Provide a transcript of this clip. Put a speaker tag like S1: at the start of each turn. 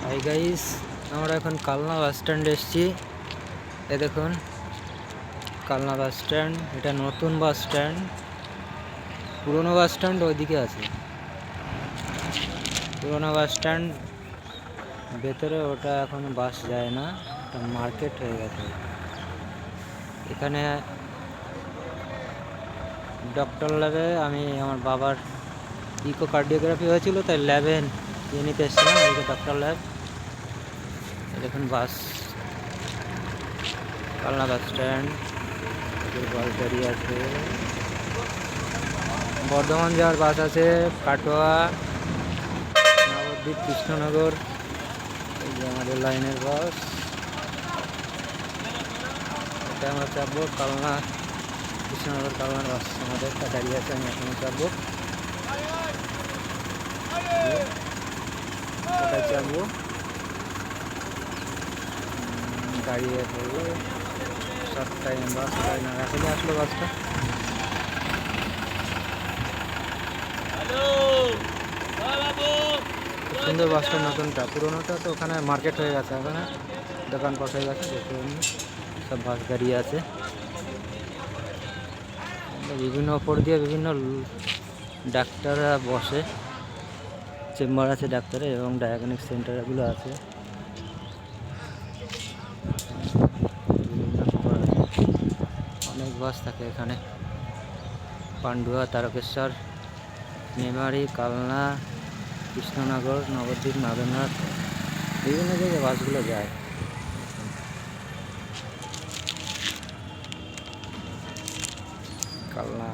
S1: Hi guys, আমরা এখন কালনা বাস স্ট্যান্ডে এসেছি। এ দেখুন কালনা বাস স্ট্যান্ড, এটা নতুন বাস স্ট্যান্ড। পুরনো বাস স্ট্যান্ড ওইদিকে আছে। পুরনো বাস স্ট্যান্ড ভেতরে, ওটা এখন বাস যায় না, ওটা মার্কেট হয়ে গেছে। এখানে ডক্টর ল্যাবে আমি আমার বাবার ইকোকার্ডিওগ্রাফি হয়েছিল, তাই ল্যাবে নিয়ে নিতে এসেছিলাম। এই যে ডক্টর ল্যাব। দেখুন বাস, কালনা বাস স্ট্যান্ড, বাস দাঁড়িয়ে আছে। বর্ধমান যাওয়ার বাস আছে, কাটোয়া, নবদ্বীপ, কৃষ্ণনগর। এই যে আমাদের লাইনের বাস। এটা আমরা চাপবো কালনা, কৃষ্ণনগর কালনার বাস আমাদের দাঁড়িয়ে আছে। আমি এখনো চাপবো, ওটা চাপবো। দাঁড়িয়ে পড়লো, শর্ট টাইম বাস, তাই না এখনই আসলো বাসটা। সুন্দর বাসটা, নতুনটা। পুরোনোটা তো ওখানে মার্কেট হয়ে গেছে, ওখানে দোকানপাট হয়ে গেছে। দেখুন সব বাস দাঁড়িয়ে আছে। বিভিন্ন ওপর দিয়ে বিভিন্ন ডাক্তাররা বসে, চেম্বার আছে ডাক্তারের, এবং ডায়াগনস্টিক সেন্টারগুলো আছে। অনেক বাস থাকে এখানে। পান্ডুয়া, তারকেশ্বর, মেমারি, কালনা, কৃষ্ণনগর, নবদ্বীপ, নাগরনাথ, বিভিন্ন জায়গায় বাসগুলো যায়। কালনা